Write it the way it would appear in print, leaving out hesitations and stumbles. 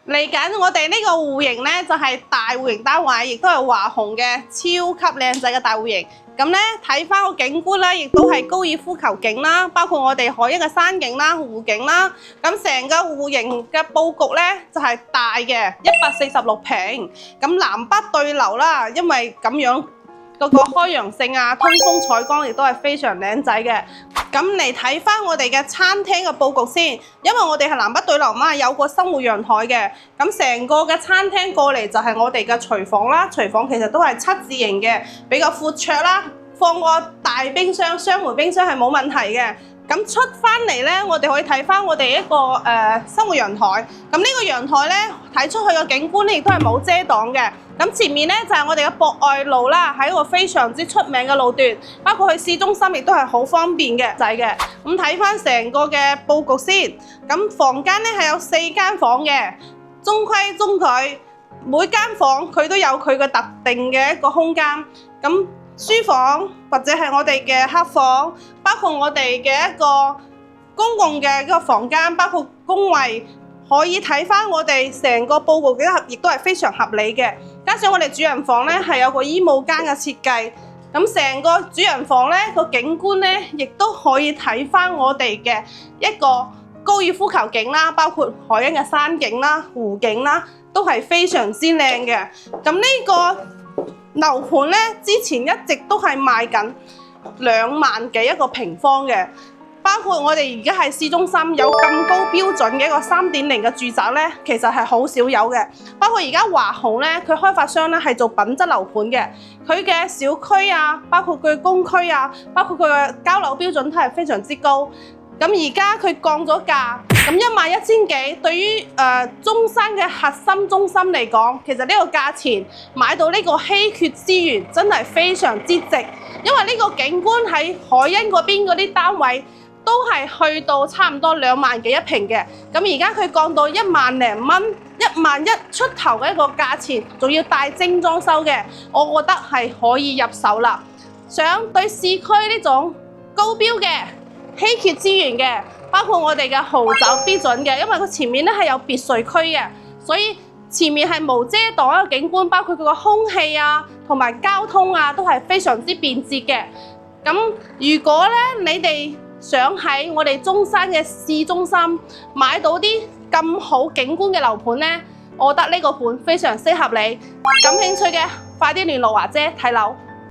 嚟緊我哋呢個戶型呢，就係大戶型單位，亦都係華雄嘅超級靚仔嘅大戶型。咁呢，睇翻個景觀呢，亦都係高爾夫球景啦，包括我哋海一嘅山景啦、湖景啦。咁成個戶型嘅佈局呢，就係大嘅146平，咁南北對流啦，因為咁樣嗰個開揚性啊、通風採光亦都係非常靚仔嘅。咁嚟睇翻我哋嘅餐廳嘅佈局先，因為我哋係南北對流嘛，有個生活陽台嘅。咁成個嘅餐廳過嚟就係我哋嘅廚房啦，廚房其實都係七字形嘅，比較闊綽啦，放個大冰箱、雙門冰箱係冇問題嘅。咁出翻嚟呢，我哋可以睇翻我哋一個生活陽台。咁呢個陽台呢，睇出去嘅景觀呢，亦都係冇遮擋嘅。咁前面呢，就係我哋嘅博愛路啦，係一個非常之出名嘅路段，包括去市中心亦都係好方便嘅仔嘅。咁睇翻成個嘅佈局先，咁房間呢係有4間房嘅，中規中矩，每間房佢都有佢嘅特定嘅一個空間。咁書房或者係我哋嘅客房，包括我哋嘅一個公共嘅一個房間，包括工位，可以睇翻我哋成個佈局嘅亦都係非常合理嘅。加上我哋主人房呢係有個衣帽間嘅設計，咁成個主人房呢個景觀呢，亦都可以睇翻我哋嘅一個高爾夫球景啦，包括海欣嘅山景啦、湖景啦，都係非常之靚嘅。咁呢個樓盤呢，之前一直都係賣緊2萬幾一個平方嘅，包括我哋而家係市中心有咁高標準嘅一個3.0嘅住宅呢，其實係好少有嘅。包括而家華雄呢，佢開發商呢係做品質樓盤嘅，佢嘅小區啊，包括佢公區啊，包括佢嘅交樓標準都係非常之高。咁而家佢降咗價，咁11000幾，對於中山嘅核心中心嚟講，其實呢個價錢買到呢個稀缺資源真係非常之值，因為呢個景觀喺海欣嗰邊嗰啲單位都係去到差唔多2萬幾一平嘅，咁而家佢降到1萬零蚊，11000出頭嘅一個價錢，仲要帶精裝修嘅，我覺得係可以入手啦。想對市區呢種高標嘅稀缺資源嘅，包括我哋嘅豪宅標準嘅，因為佢前面咧係有別墅區嘅，所以前面係無遮擋一個景觀，包括佢個空氣啊同埋交通啊都係非常之便捷嘅。咁如果咧你哋想喺我哋中山嘅市中心買到啲咁好景觀嘅樓盤呢，我覺得呢個盤非常適合你。感興趣嘅快啲聯絡華姐睇樓。